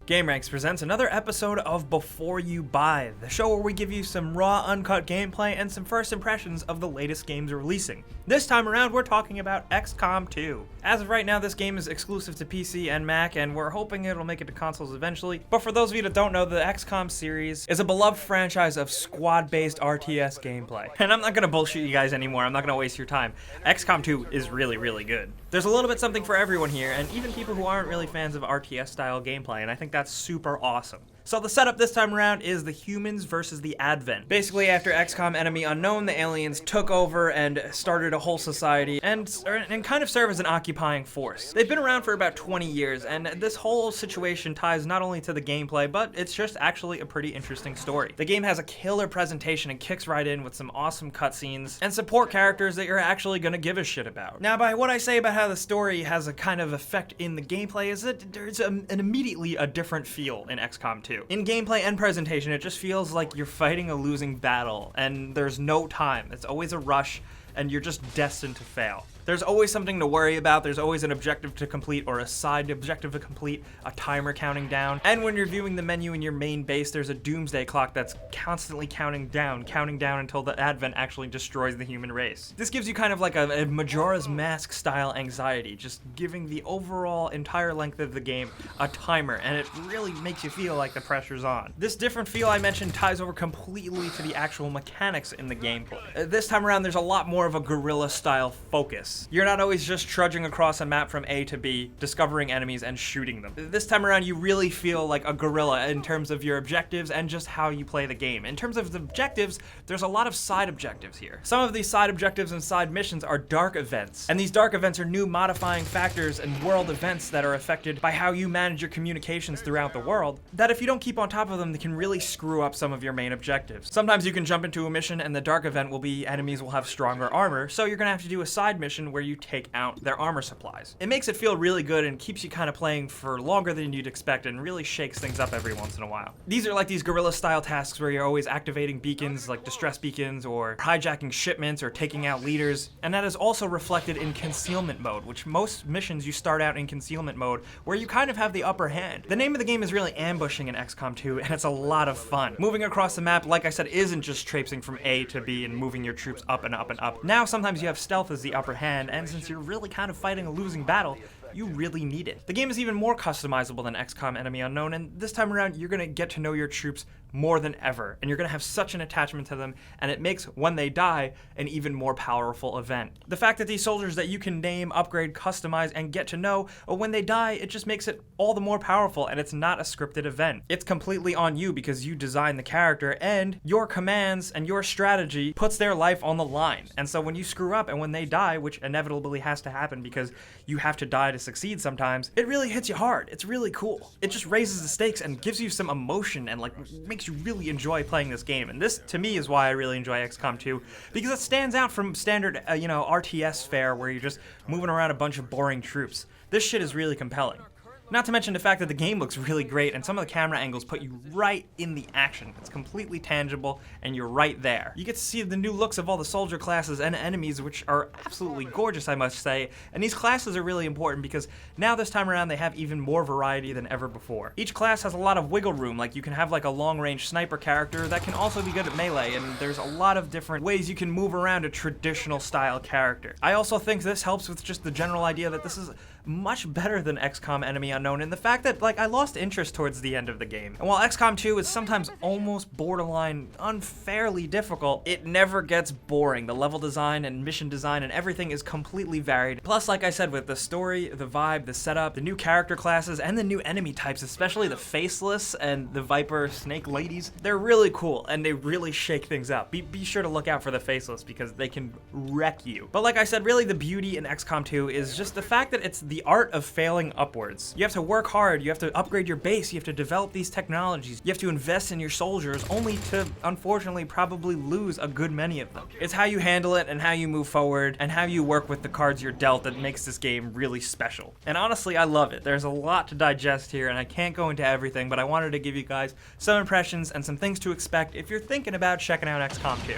GameRanks presents another episode of Before You Buy, the show where we give you some raw, uncut gameplay and some first impressions of the latest games releasing. This time around, we're talking about XCOM 2. As of right now, this game is exclusive to PC and Mac, and we're hoping it'll make it to consoles eventually. But for those of you that don't know, the XCOM series is a beloved franchise of squad-based RTS gameplay. And I'm not gonna bullshit you guys anymore, I'm not gonna waste your time. XCOM 2 is really, really good. There's a little bit something for everyone here, and even people who aren't really fans of RTS-style gameplay, and I think that's super awesome. So the setup this time around is the humans versus the Advent. Basically, after XCOM Enemy Unknown, the aliens took over and started a whole society and kind of serve as an occupying force. They've been around for about 20 years, and this whole situation ties not only to the gameplay, but it's just actually a pretty interesting story. The game has a killer presentation and kicks right in with some awesome cutscenes and support characters that you're actually gonna give a shit about. Now, by what I say about how the story has a kind of effect in the gameplay is that there's an immediately a different feel in XCOM 2. In gameplay and presentation, it just feels like you're fighting a losing battle, and there's no time. It's always a rush, and you're just destined to fail. There's always something to worry about, there's always an objective to complete or a side objective to complete, a timer counting down, and when you're viewing the menu in your main base, there's a doomsday clock that's constantly counting down until the Advent actually destroys the human race. This gives you kind of like a Majora's Mask style anxiety, just giving the overall entire length of the game a timer, and it really makes you feel like the pressure's on. This different feel I mentioned ties over completely to the actual mechanics in the gameplay. This time around, there's a lot more of a guerrilla style focus. You're not always just trudging across a map from A to B, discovering enemies and shooting them. This time around, you really feel like a guerrilla in terms of your objectives and just how you play the game. In terms of the objectives, there's a lot of side objectives here. Some of these side objectives and side missions are dark events, and these dark events are new modifying factors and world events that are affected by how you manage your communications throughout the world, that if you don't keep on top of them, they can really screw up some of your main objectives. Sometimes you can jump into a mission and the dark event will be enemies will have stronger armor, so you're gonna have to do a side mission where you take out their armor supplies. It makes it feel really good and keeps you kind of playing for longer than you'd expect and really shakes things up every once in a while. These are like these guerrilla style tasks where you're always activating beacons like distress beacons or hijacking shipments or taking out leaders, and that is also reflected in concealment mode, which most missions you start out in concealment mode where you kind of have the upper hand. The name of the game is really ambushing in XCOM 2 and it's a lot of fun. Moving across the map, like I said, isn't just traipsing from A to B and moving your troops up and up and up. Now sometimes you have stealth as the upper hand, and since you're really kind of fighting a losing battle, you really need it. The game is even more customizable than XCOM Enemy Unknown, and this time around, you're gonna get to know your troops more than ever, and you're gonna have such an attachment to them, and it makes when they die an even more powerful event. The fact that these soldiers that you can name, upgrade, customize, and get to know, when they die, it just makes it all the more powerful, and it's not a scripted event. It's completely on you because you design the character, and your commands and your strategy puts their life on the line. And so when you screw up and when they die, which inevitably has to happen because you have to die to succeed sometimes, it really hits you hard. It's really cool. It just raises the stakes and gives you some emotion and like makes you really enjoy playing this game. And this, to me, is why I really enjoy XCOM 2, because it stands out from standard, RTS fare where you're just moving around a bunch of boring troops. This shit is really compelling. Not to mention the fact that the game looks really great and some of the camera angles put you right in the action. It's completely tangible and you're right there. You get to see the new looks of all the soldier classes and enemies, which are absolutely gorgeous, I must say. And these classes are really important because now this time around they have even more variety than ever before. Each class has a lot of wiggle room, like you can have like a long-range sniper character that can also be good at melee, and there's a lot of different ways you can move around a traditional style character. I also think this helps with just the general idea that this is much better than XCOM Enemy Unknown, and the fact that I lost interest towards the end of the game. And while XCOM 2 is sometimes almost borderline unfairly difficult, it never gets boring. The level design and mission design and everything is completely varied. Plus, like I said, with the story, the vibe, the setup, the new character classes, and the new enemy types, especially the Faceless and the Viper Snake Ladies, they're really cool and they really shake things up. Be sure to look out for the Faceless because they can wreck you. But like I said, really the beauty in XCOM 2 is just the fact that it's the art of failing upwards. You have to work hard, you have to upgrade your base, you have to develop these technologies, you have to invest in your soldiers, only to, unfortunately, probably lose a good many of them. It's how you handle it and how you move forward and how you work with the cards you're dealt that makes this game really special. And honestly, I love it. There's a lot to digest here and I can't go into everything, but I wanted to give you guys some impressions and some things to expect if you're thinking about checking out XCOM 2.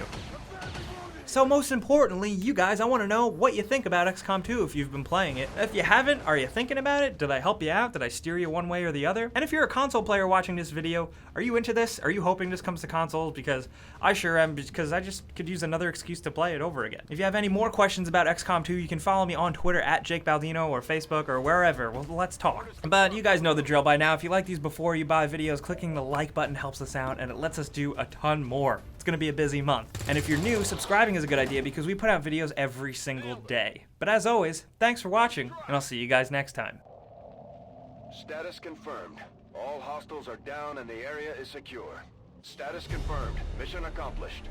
So most importantly, you guys, I want to know what you think about XCOM 2 if you've been playing it. If you haven't, are you thinking about it? Did I help you out? Did I steer you one way or the other? And if you're a console player watching this video, are you into this? Are you hoping this comes to consoles? Because I sure am, because I just could use another excuse to play it over again. If you have any more questions about XCOM 2, you can follow me on Twitter at Jake Baldino or Facebook or wherever. Well, let's talk. But you guys know the drill by now. If you like these before you buy videos, clicking the like button helps us out and it lets us do a ton more. It's gonna be a busy month. And if you're new, subscribing is a good idea because we put out videos every single day. But as always, thanks for watching, and I'll see you guys next time. Status confirmed. All hostiles are down and the area is secure. Status confirmed. Mission accomplished.